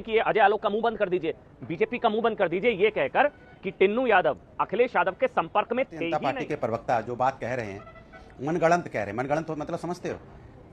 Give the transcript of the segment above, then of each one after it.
कि ये अजय आलोक का मुंह बंद कर दीजिए, बीजेपी का मुंह बंद कर दीजिए, ये कहकर कि टिन्नू यादव अखिलेश यादव के संपर्क में थे जनता पार्टी के प्रवक्ता जो बात कह रहे हैं मनगढ़ंत कह रहे हैं। मनगढ़ंत तो मतलब समझते हो,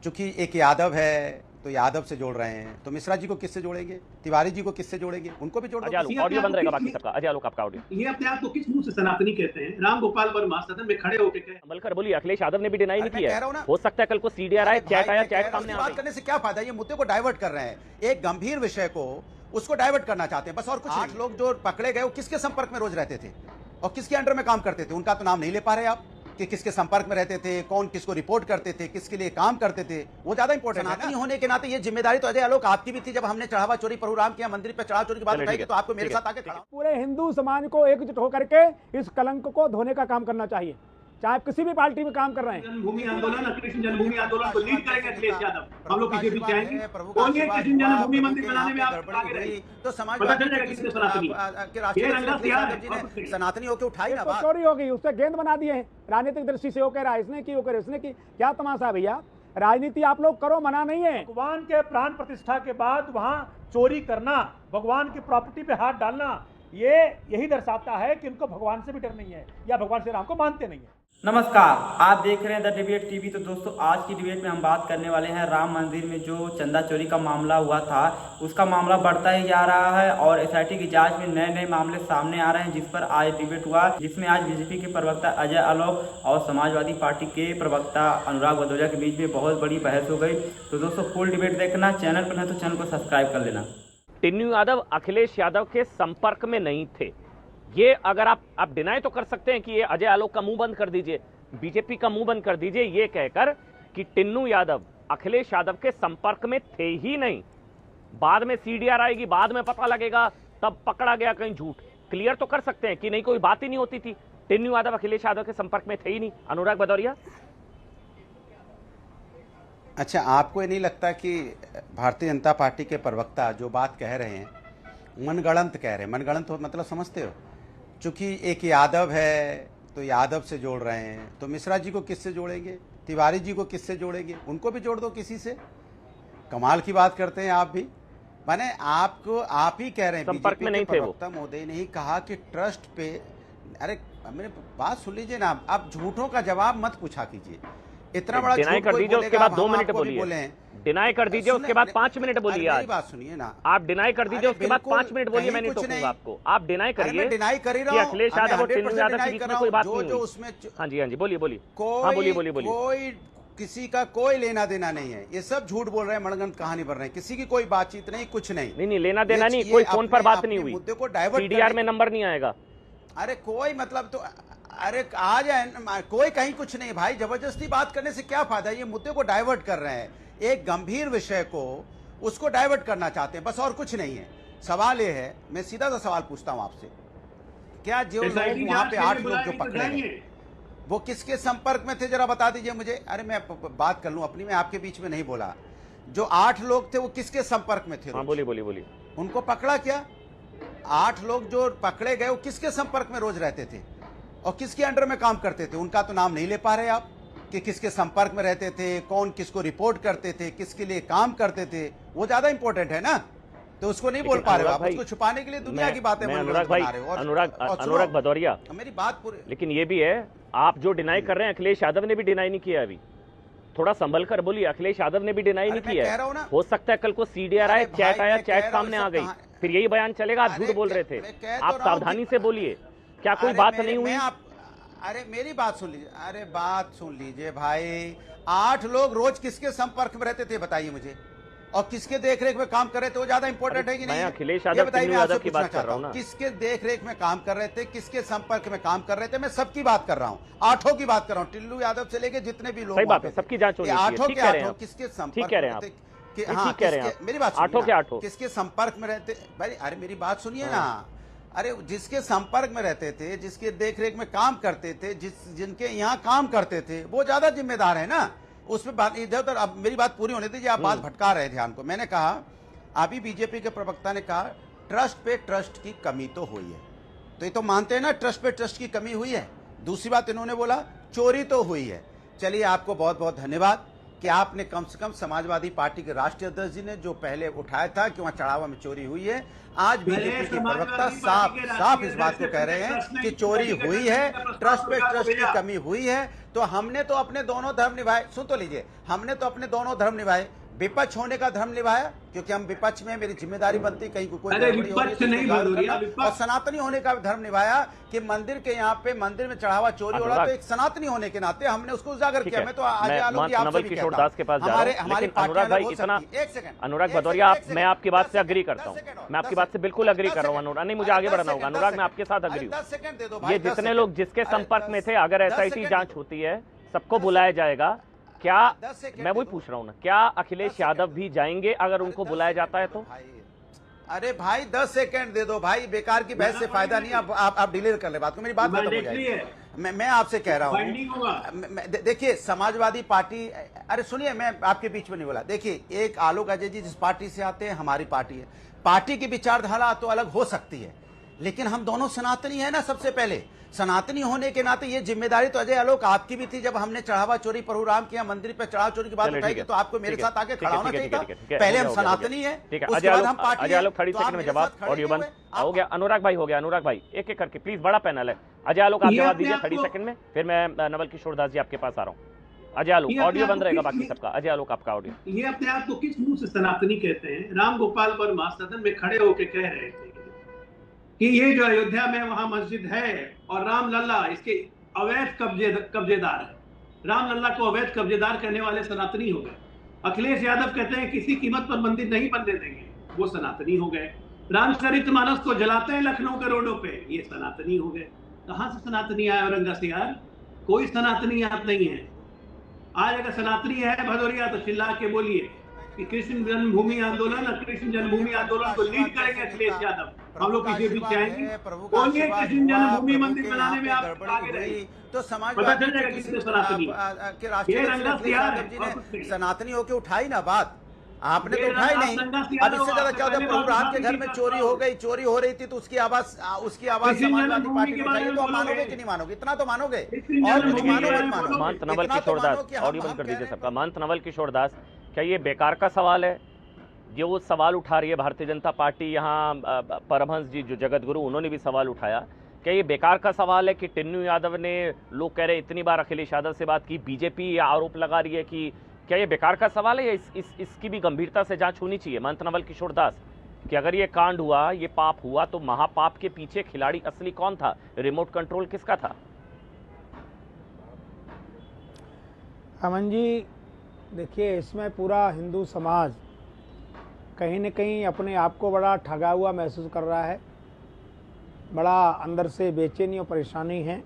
चूंकि एक यादव है तो यादव से जोड़ रहे हैं, तो मिश्रा जी को किससे जोड़ेंगे, तिवारी जी को किससे जोड़ेंगे, उनको भी जोड़ दो। ऑडियो बंद रहेगा बाकी सबका। अजय आलोक आपका ऑडियो। ये अपने आप को किस मुंह से सनातनी कहते हैं? राम गोपाल वर्मा सदन में खड़े होकर कहे मलकर बोलिए, अखिलेश यादव ने भी डिनाई नहीं मैं किया कह रहा हूं ना। हो सकता है कल को सीडीआर आए, चैट आया, चैट सामने आ बात करने से क्या फायदा, ये मुद्दे को डाइवर्ट कर रहे हैं, एक गंभीर विषय को उसको डाइवर्ट करना चाहते हैं बस, और कुछ। 8 लोग जो पकड़े गए वो किसके संपर्क में रोज रहते थे और किसके अंडर में काम करते थे, उनका तो नाम नहीं ले पा रहे आप कि किसके संपर्क में रहते थे, कौन किसको रिपोर्ट करते थे, किसके लिए काम करते थे, वो ज्यादा इंपॉर्टेंट है ना। होने के नाते ये जिम्मेदारी तो अजय आलोक आपकी भी थी। जब हमने चढ़ावा चोरी प्रोग्राम किया, मंदिर पे चढ़ावा चोरी की बात उठाई, तो आपको मेरे साथ आके खड़ा। पूरे हिंदू समाज को एकजुट होकर के इस कलंक को धोने का काम करना चाहिए, चाहे किसी भी पार्टी में काम कर रहे हैं। जन्मभूमि आंदोलन, कृष्ण जन्मभूमि आंदोलन को लीड करेंगे अखिलेश यादव। हम लोग पीछे पीछे आएंगे। कौन ये कृष्ण जन्मभूमि मंदिर बनाने में आप आगे रहे, तो समाज पता चल जाएगा किसने सनातनी सनातनी होकर उठाई ना बात। चोरी हो गई, उससे गेंद बना दिए हैं राजनीतिक दृष्टि से। वो कह रहा है इसने की, वो कह रहा है इसने की। क्या तमाशा है भैया, राजनीति आप लोग करो, मना नहीं है। भगवान के प्राण प्रतिष्ठा के बाद वहां चोरी करना, भगवान की प्रॉपर्टी पे हाथ डालना, ये यही दर्शाता है कि इनको भगवान से भी डर नहीं है या भगवान श्री राम को मानते नहीं है। नमस्कार, आप देख रहे हैं द डिबेट टीवी। तो दोस्तों, आज की डिबेट में हम बात करने वाले हैं राम मंदिर में जो चंदा चोरी का मामला हुआ था, उसका मामला बढ़ता ही जा रहा है और एसआईटी की जांच में नए नए मामले सामने आ रहे हैं, जिस पर आज डिबेट हुआ, जिसमें आज बीजेपी के प्रवक्ता अजय आलोक और समाजवादी पार्टी के प्रवक्ता अनुराग भदौरिया के बीच में बहुत बड़ी बहस हो गई। तो दोस्तों, फुल डिबेट देखना, चैनल पर है तो चैनल को सब्सक्राइब कर लेना। टिन्नू यादव अखिलेश यादव के संपर्क में नहीं थे, ये अगर आप डिनाई तो कर सकते हैं कि ये अजय आलोक का मुंह बंद कर दीजिए, बीजेपी का मुंह बंद कर दीजिए, ये कहकर कि टिन्नू यादव अखिलेश यादव के संपर्क में थे ही नहीं। बाद में सीडीआर आएगी, बाद में पता लगेगा, तब पकड़ा गया कहीं झूठ। क्लियर तो कर सकते हैं कि नहीं, कोई बात ही नहीं होती थी, टिन्नू यादव अखिलेश यादव के संपर्क में थे ही नहीं। अनुराग भदौरिया, अच्छा, आपको ये नहीं लगता कि भारतीय जनता पार्टी के प्रवक्ता जो बात कह रहे हैं मनगढ़ंत कह रहे हैं? मनगढ़ंत तो मतलब समझते हो, चूंकि एक यादव है तो यादव से जोड़ रहे हैं, तो मिश्रा जी को किससे जोड़ेंगे, तिवारी जी को किससे जोड़ेंगे, उनको भी जोड़ दो किसी से। कमाल की बात करते हैं आप भी। माने आपको, आप ही कह रहे हैं संपर्क में नहीं थे वो। महोदय ने ही कहा कि ट्रस्ट पे, अरे मेरे बात सुन लीजिए ना, आप झूठों का जवाब मत पूछा कीजिए। इतना बड़ा डिनाई कर दीजिए, उसके बाद 2 मिनट बोलिए। डिनाई कर दीजिए, उसके बाद 5 मिनट बोलिए। आज बात सुनिए ना, आप डिनाई कर दीजिए, उसके बाद 5 मिनट बोलिए, मैं नहीं टोकूंगा आपको। आप डिनाई करिए, डिनाई कर ही रहा हूं, अखिलेश यादव और टिन्नू यादव के बीच में कोई बात नहीं हुई। उसमें हाँ जी, हाँ जी, बोलिए बोलिए। हाँ, बोलिए। कोई किसी का कोई लेना देना नहीं है, ये सब झूठ बोल रहे हैं, मनगढ़ंत कहानी बन रहे हैं, किसी की कोई बातचीत नहीं, कुछ नहीं, लेना देना नहीं, कोई फोन पर बात नहीं हुई, मुद्दे को डाइवर्ट, सीडीआर में नंबर नहीं आएगा। अरे कोई मतलब तो, अरे आ जाए, कोई कहीं कुछ नहीं भाई, जबरदस्ती बात करने से क्या फायदा, ये मुद्दे को डाइवर्ट कर रहे हैं, एक गंभीर विषय को उसको डाइवर्ट करना चाहते हैं बस, और कुछ नहीं है। सवाल ये है, मैं सीधा सा सवाल पूछता हूं आपसे, क्या जो लोग वहां पे 8 लोग जो पकड़े गए वो किसके संपर्क में थे, जरा बता दीजिए मुझे। अरे मैं बात कर लूं अपनी, मैं आपके बीच में नहीं बोला। जो 8 लोग थे वो किसके संपर्क में थे? हाँ, बोलिए। उनको पकड़ा क्या? 8 लोग जो पकड़े गए वो किसके संपर्क में रोज रहते थे और किसके अंडर में काम करते थे, उनका तो नाम नहीं ले पा रहे आप कि किसके संपर्क में रहते थे, कौन किसको रिपोर्ट करते थे, किसके लिए काम करते थे, वो ज्यादा इंपॉर्टेंट है ना, तो उसको नहीं बोल पा रहे हो आप, उसको छुपाने के लिए दुनिया की बातें अनुराग भदौरिया, मेरी बात पूरी। लेकिन ये भी है, आप जो डिनाई कर रहे हैं, अखिलेश यादव ने भी डिनाई नहीं किया अभी, थोड़ा संभल कर बोलिए। अखिलेश यादव ने भी डिनाई नहीं किया। हो सकता है कल को सीडीआर आए, चैट आया, चैट सामने आ गई, फिर यही बयान चलेगा आप झूठ बोल रहे थे। आप सावधानी से बोलिए, क्या कोई बात नहीं हुई? अरे मेरी बात सुन लीजिए, अरे बात सुन लीजिए भाई, 8 लोग रोज किसके संपर्क में रहते थे बताइए मुझे, और किसके देखरेख में काम कर रहे थे, वो ज्यादा इंपॉर्टेंट है कि नहीं? मैं अखिलेश यादव, टिन्नू यादव की बात कर रहा हूं ना। किसके देखरेख में काम कर रहे थे, किसके संपर्क में काम कर रहे थे, मैं सबकी बात कर रहा हूँ, 8 की बात कर रहा हूँ, टिन्नू यादव से लेके जितने भी लोग। सही बात है, सबकी जांच होनी चाहिए। 8 के 8 किसके संपर्क में थे? हाँ, मेरी बात 8 के 8 किसके संपर्क में रहते भाई? अरे मेरी बात सुनिए ना, अरे जिसके संपर्क में रहते थे, जिसके देखरेख में काम करते थे, जिनके यहाँ काम करते थे, वो ज्यादा जिम्मेदार है ना। उसमें बात इधर उधर, अब मेरी बात पूरी होने दीजिए, आप बात भटका रहे ध्यान को। मैंने कहा, अभी बीजेपी के प्रवक्ता ने कहा ट्रस्ट पे ट्रस्ट की कमी तो हुई है, तो ये तो मानते हैं ना ट्रस्ट पे ट्रस्ट की कमी हुई है। दूसरी बात इन्होंने बोला चोरी तो हुई है। चलिए, आपको बहुत बहुत धन्यवाद कि आपने कम से कम समाजवादी पार्टी के राष्ट्रीय अध्यक्ष जी ने जो पहले उठाया था कि वहां चढ़ावा में चोरी हुई है, आज बीजेपी के प्रवक्ता साफ इस बात को कह रहे हैं कि चोरी हुई है, ट्रस्ट पे ट्रस्ट की कमी हुई है। तो हमने तो अपने दोनों धर्म निभाए, सुन तो लीजिए, हमने तो अपने दोनों धर्म निभाए, विपक्ष होने का धर्म निभाया क्योंकि हम विपक्ष में मेरी जिम्मेदारी बनती कहीं को कोई और सनातनी होने का धर्म निभाया कि मंदिर के यहाँ पे मंदिर में चढ़ावा चोरी हो रहा, तो एक सनातनी होने के नाते हमने उसको उजागर किया। मैं तो नवल किशोर दास के पास जा रहा हूं, लेकिन अनुराग भाई इतना, अनुराग भदौरिया, मैं आपकी बात से अग्री करता हूँ, मैं आपकी बात से बिल्कुल अग्री कर रहा हूँ अनुराग, नहीं मुझे आगे बढ़ना होगा अनुराग, मैं आपके साथ अग्री हूँ। ये जितने लोग जिसके संपर्क में थे, अगर SIT जांच होती है, सबको बुलाया जाएगा, क्या मैं वही पूछ रहा हूं ना, क्या अखिलेश यादव भी जाएंगे अगर उनको बुलाया जाता है तो? अरे भाई 10 सेकंड दे दो भाई, बेकार की बहस से फायदा नहीं, आप डिलीट कर ले बात को, मेरी बात खत्म हो जाएगी। मैं आपसे कह रहा हूँ, देखिए समाजवादी पार्टी, अरे सुनिए, मैं आपके बीच में नहीं बोला। देखिए, एक आलोक अजय जी जिस पार्टी से आते हैं, हमारी पार्टी है, पार्टी की विचारधारा तो अलग हो सकती है, लेकिन हम दोनों सनातनी है ना। सबसे पहले सनातनी होने के नाते ये जिम्मेदारी तो अजय आलोक आपकी भी थी, जब हमने चढ़ावा चोरी प्रभु राम के मंदिर पे चढ़ावा चोरी की बात उठाई तो आपको मेरे साथ आके खड़ा होना चाहिए था। पहले हम सनातनी है, उसके बाद हम पार्टी। अजय आलोक 30 सेकंड में जवाब, ऑडियो बंद हो गया। अनुराग भाई हो गया, अनुराग भाई एक एक करके प्लीज, बड़ा पैनल है। अजय आलोक आप जवाब दीजिए 30 सेकंड में, फिर मैं नवल किशोर दास जी आपके पास आ रहा हूँ। अजय आलोक ऑडियो बंद रहेगा बाकी सबका। अजय आलोक आपका ऑडियो। ये अपने आप को किस मुंह से सनातनी कहते हैं? राम गोपाल वर्मा सदन में खड़े होकर कह रहे थे कि ये जो अयोध्या में वहां मस्जिद है और राम लल्ला इसके अवैध कब्जेदार है। राम लल्ला को अवैध कब्जेदार करने वाले सनातनी हो गए। अखिलेश यादव कहते हैं किसी कीमत पर मंदिर नहीं बनने देंगे, वो सनातनी हो गए। रामचरितमानस को जलाते हैं लखनऊ के रोडों पे, ये सनातनी हो गए। कहां से सनातनी आए औरंगा से यार? कोई सनातनी याद नहीं है। आज अगर सनातनी है भदौरिया तो चिल्ला के बोलिए कि कृष्ण जन्मभूमि आंदोलन और कृष्ण जन्मभूमि आंदोलन को लीड करेंगे अखिलेश यादव। हम लोग पीछे भी चाहेंगे, बोलिए कृष्ण जन्मभूमि मंदिर बनाने में आप आगे रहिए, तो समाज पता चल जाएगा किसने सनातनी के राष्ट्रीय सनातनी होके उठाई ना बात, आपने तो उठाई नहीं। अब इससे ज्यादा क्या होता है, प्रभु राम के घर में चोरी हो गई, चोरी हो रही थी तो उसकी आवाज समाजवादी पार्टी ने उठाई, तो मानोगे कि नहीं मानोगे? इतना तो मानोगे, और कुछ मानो मत मानो। महंत नवल किशोर दास, ऑडियो बंद कर दीजिए सबका। महंत नवल किशोर दास, क्या ये बेकार का सवाल है? ये वो सवाल उठा रही है भारतीय जनता पार्टी, यहाँ परमहंस जी जो जगत गुरु, उन्होंने भी सवाल उठाया। क्या ये बेकार का सवाल है कि टिन्नू यादव ने, लोग कह रहे इतनी बार अखिलेश यादव से बात की, बीजेपी आरोप लगा रही है कि क्या ये बेकार का सवाल है या इसकी भी गंभीरता से जांच होनी चाहिए? महंत नवल किशोर दास, कि अगर ये कांड हुआ, ये पाप हुआ, तो महापाप के पीछे खिलाड़ी असली कौन था? रिमोट कंट्रोल किसका था? अमन जी देखिए, इसमें पूरा हिंदू समाज कहीं न कहीं अपने आप को बड़ा ठगा हुआ महसूस कर रहा है, बड़ा अंदर से बेचैनी और परेशानी है।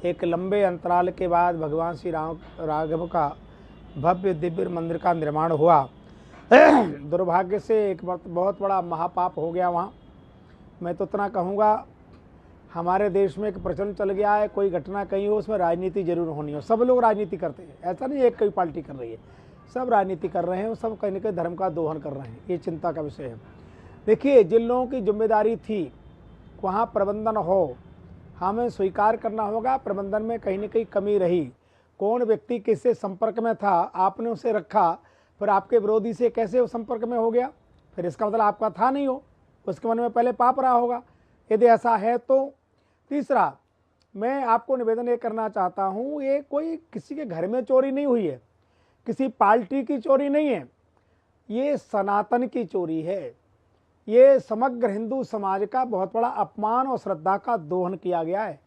एक लंबे अंतराल के बाद भगवान श्री राघव का भव्य दिव्य मंदिर का निर्माण हुआ। दुर्भाग्य से एक बहुत बड़ा महापाप हो गया वहाँ। मैं तो इतना कहूँगा, हमारे देश में एक प्रचलन चल गया है, कोई घटना कहीं हो उसमें राजनीति जरूर होनी हो। सब लोग राजनीति करते हैं, ऐसा नहीं एक कोई पार्टी कर रही है, सब राजनीति कर रहे हैं, सब कहीं न कहीं धर्म का दोहन कर रहे हैं। ये चिंता का विषय है। देखिए, जिन लोगों की जिम्मेदारी थी वहाँ प्रबंधन हो, हमें स्वीकार करना होगा प्रबंधन में कहीं न कहीं कमी रही। कौन व्यक्ति किससे संपर्क में था, आपने उसे रखा, फिर आपके विरोधी से कैसे वो संपर्क में हो गया? फिर इसका मतलब आपका था नहीं हो, उसके मन में पहले पाप रहा होगा। यदि ऐसा है तो तीसरा, मैं आपको निवेदन ये करना चाहता हूँ, ये कोई किसी के घर में चोरी नहीं हुई है, किसी पार्टी की चोरी नहीं है, ये सनातन की चोरी है। ये समग्र हिंदू समाज का बहुत बड़ा अपमान और श्रद्धा का दोहन किया गया है।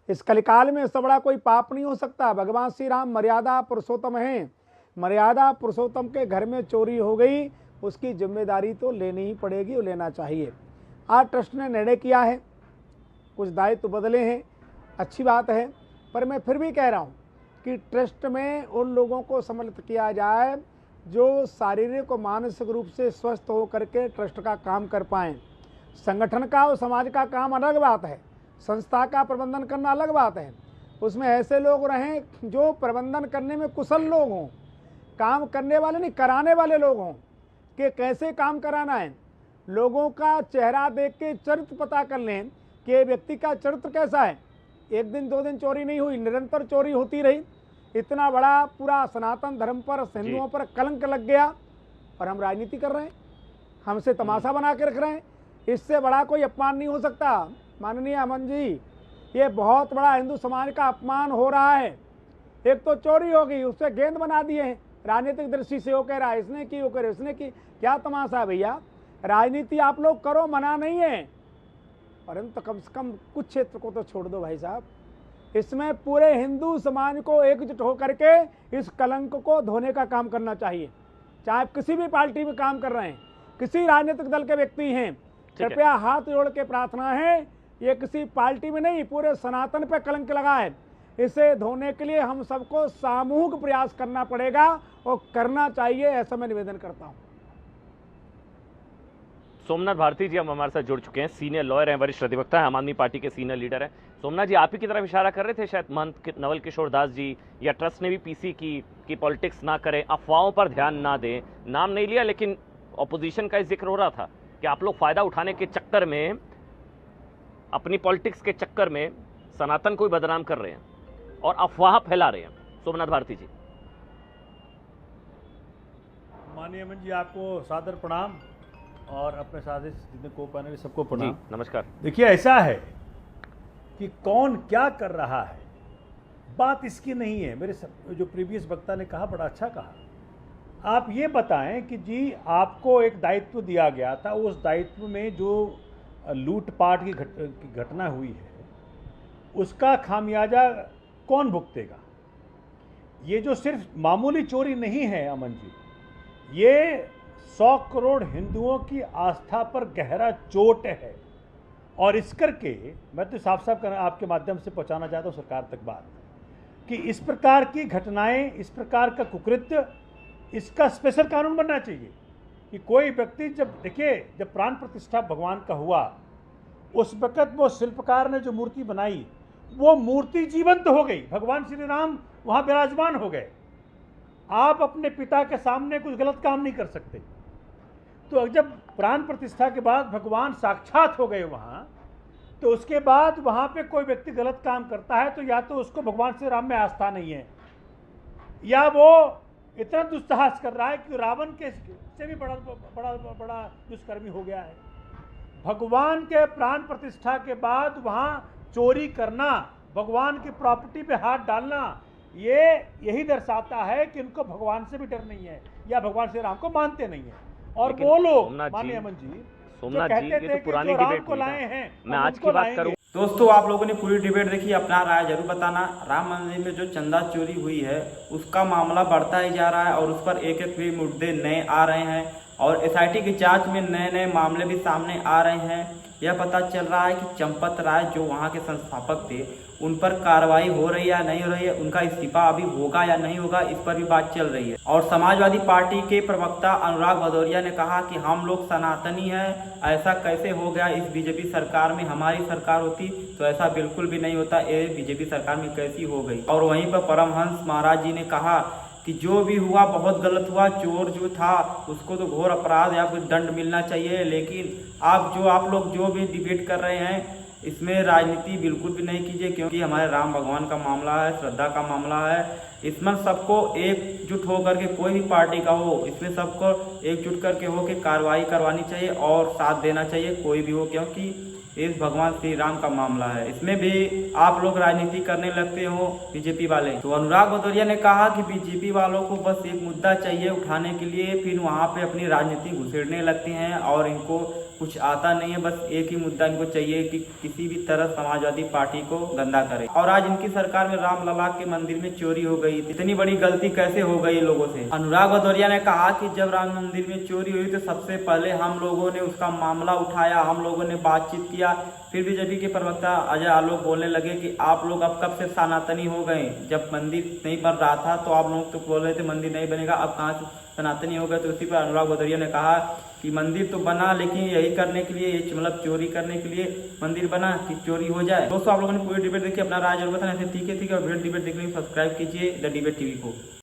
इस कलिकाल में इससे बड़ा कोई पाप नहीं हो सकता। भगवान श्री राम मर्यादा पुरुषोत्तम हैं, मर्यादा पुरुषोत्तम के घर में चोरी हो गई, उसकी जिम्मेदारी तो लेनी ही पड़ेगी और लेना चाहिए। आज ट्रस्ट ने निर्णय किया है, कुछ दायित्व बदले हैं, अच्छी बात है, पर मैं फिर भी कह रहा हूँ कि ट्रस्ट में उन लोगों को सम्मिलित किया जाए जो शारीरिक और मानसिक रूप से स्वस्थ होकर के ट्रस्ट का काम कर पाएँ। संगठन का और समाज का काम अलग बात है, संस्था का प्रबंधन करना अलग बात है। उसमें ऐसे लोग रहें जो प्रबंधन करने में कुशल लोग हों, काम करने वाले नहीं कराने वाले लोग हों, कि कैसे काम कराना है। लोगों का चेहरा देख के चरित्र पता कर लें कि ये व्यक्ति का चरित्र कैसा है। एक दिन दो दिन चोरी नहीं हुई, निरंतर चोरी होती रही। इतना बड़ा पूरा सनातन धर्म पर, हिंदुओं पर कलंक लग गया और हम राजनीति कर रहे हैं, हमसे तमाशा बना के रख रहे हैं। इससे बड़ा कोई अपमान नहीं हो सकता माननीय अमन जी। ये बहुत बड़ा हिंदू समाज का अपमान हो रहा है। एक तो चोरी हो गई, उससे गेंद बना दिए हैं राजनीतिक दृष्टि से, वो कह रहा है इसने की, वो कह रहा है इसने की। क्या तमाशा है भैया? राजनीति आप लोग करो, मना नहीं है, परंतु कम से कम कुछ क्षेत्र को तो छोड़ दो भाई साहब। इसमें पूरे हिंदू समाज को एकजुट होकर के इस कलंक को धोने का काम करना चाहिए। चाहे आप किसी भी पार्टी में काम कर रहे हैं, किसी राजनीतिक दल के व्यक्ति हैं, कृपया हाथ जोड़ के प्रार्थना है, ये किसी पार्टी में नहीं, पूरे सनातन पे कलंक लगा है। इसे धोने के लिए हम सबको सामूहिक प्रयास करना पड़ेगा और करना चाहिए, ऐसा मैं निवेदन करता हूं। सोमनाथ भारती जी हम हमारे साथ जुड़ चुके हैं, सीनियर लॉयर हैं, वरिष्ठ अधिवक्ता हैं, आम आदमी पार्टी के सीनियर लीडर हैं। सोमनाथ जी, आप ही की तरफ इशारा कर रहे थे शायद महंत नवल किशोर दास जी या ट्रस्ट ने भी पीसी की पॉलिटिक्स ना करें, अफवाहों पर ध्यान ना दें। नाम नहीं लिया, लेकिन ऑपोजिशन का जिक्र हो रहा था कि आप लोग फायदा उठाने के चक्कर में, अपनी पॉलिटिक्स के चक्कर में सनातन को भी बदनाम कर रहे हैं और अफवाह फैला रहे हैं। सोमनाथ भारती जी। माननीय अमन जी, आपको सादर प्रणाम और अपने साथ जितने को पैनल सबको प्रणाम। नमस्कार। देखिए, ऐसा है कि कौन क्या कर रहा है, बात इसकी नहीं है। मेरे जो प्रीवियस वक्ता ने कहा, बड़ा अच्छा कहा। आप ये बताएं कि जी आपको एक दायित्व दिया गया था, उस दायित्व में जो लूटपाट की घटना हुई है उसका खामियाजा कौन भुगतेगा? ये जो सिर्फ मामूली चोरी नहीं है अमन जी, ये 100 करोड़ हिंदुओं की आस्था पर गहरा चोट है। और इस करके मैं तो साफ साफ आपके माध्यम से पहुंचाना चाहता हूं सरकार तक बात कि इस प्रकार की घटनाएं, इस प्रकार का कुकृत्य, इसका स्पेशल कानून बनना चाहिए कि कोई व्यक्ति जब प्राण प्रतिष्ठा भगवान का हुआ, उस वक़्त वो शिल्पकार ने जो मूर्ति बनाई, वो मूर्ति जीवंत हो गई, भगवान श्री राम वहाँ विराजमान हो गए। आप अपने पिता के सामने कुछ गलत काम नहीं कर सकते। तो जब प्राण प्रतिष्ठा के बाद भगवान साक्षात हो गए वहाँ, तो उसके बाद वहाँ पे कोई व्यक्ति गलत काम करता है तो या तो उसको भगवान श्री राम में आस्था नहीं है, या वो इतना दुस्साहस कर रहा है कि रावण के से भी बड़ा दुष्कर्मी हो गया है। भगवान के प्राण प्रतिष्ठा के बाद वहाँ चोरी करना, भगवान की प्रॉपर्टी पे हाथ डालना, ये यही दर्शाता है कि उनको भगवान से भी डर नहीं है या भगवान श्री राम को मानते नहीं है। और वो लोग माननीय अमन जी, सोमनाथ जी, ये तो पुरानी डिबेट को लाए हैं, मैं आज की बात करूं। दोस्तों, आप लोगों ने पूरी डिबेट देखी, अपना राय जरूर बताना। राम मंदिर में जो चंदा चोरी हुई है उसका मामला बढ़ता ही जा रहा है और उस पर एक एक भी मुद्दे नए आ रहे हैं और एसआईटी की जांच में नए नए मामले भी सामने आ रहे हैं। यह पता चल रहा है कि चंपत राय जो वहाँ के संस्थापक थे, उन पर कार्रवाई हो रही है या नहीं हो रही है, उनका इस्तीफा अभी होगा या नहीं होगा, इस पर भी बात चल रही है। और समाजवादी पार्टी के प्रवक्ता अनुराग भदौरिया ने कहा कि हम लोग सनातनी हैं, ऐसा कैसे हो गया, इस बीजेपी सरकार में हमारी सरकार होती तो ऐसा बिल्कुल भी नहीं होता, ये बीजेपी सरकार में कैसी हो गई। और वहीं पर परमहंस महाराज जी ने कहा कि जो भी हुआ बहुत गलत हुआ, चोर जो था उसको तो घोर अपराध या कुछ दंड मिलना चाहिए, लेकिन आप लोग जो भी डिबेट कर रहे हैं इसमें राजनीति बिल्कुल भी नहीं कीजिए, क्योंकि हमारे राम भगवान का मामला है, श्रद्धा का मामला है। इसमें सबको एकजुट होकर के, कोई भी पार्टी का हो, इसमें सबको एकजुट करके हो के कार्रवाई करवानी चाहिए और साथ देना चाहिए, कोई भी हो, क्योंकि इस भगवान श्री राम का मामला है। इसमें भी आप लोग राजनीति करने लगते हो बीजेपी वाले। तो अनुराग भदौरिया ने कहा कि बीजेपी वालों को बस एक मुद्दा चाहिए उठाने के लिए, फिर वहाँ पे अपनी राजनीति घुसेड़ने लगते हैं और इनको कुछ आता नहीं है, बस एक ही मुद्दा इनको चाहिए कि किसी भी तरह समाजवादी पार्टी को गंदा करे। और आज इनकी सरकार में रामलला के मंदिर में चोरी हो गई, इतनी बड़ी गलती कैसे हो गई लोगों से। अनुराग भदौरिया ने कहा कि जब राम मंदिर में चोरी हुई तो सबसे पहले हम लोगों ने उसका मामला उठाया, हम लोगों ने बातचीत किया। फिर बीजेपी के प्रवक्ता अजय आलोक बोलने लगे कि आप लोग अब कब से सनातनी हो गए, जब मंदिर नहीं बन रहा था तो आप लोग तो बोल रहे थे मंदिर नहीं बनेगा, अब कहाँ से सनातनी हो गए। तो उसी पर अनुराग भदौरिया ने कहा कि मंदिर तो बना, लेकिन यही करने के लिए, मतलब चोरी करने के लिए मंदिर बना कि चोरी हो जाए। दोस्तों, आप लोगों ने पूरी डिबेट देखी, अपना राय जरूर बताना। ऐसे तीखे और वीडियो डिबेट देखने के लिए सब्सक्राइब कीजिए द डिबेट टीवी को।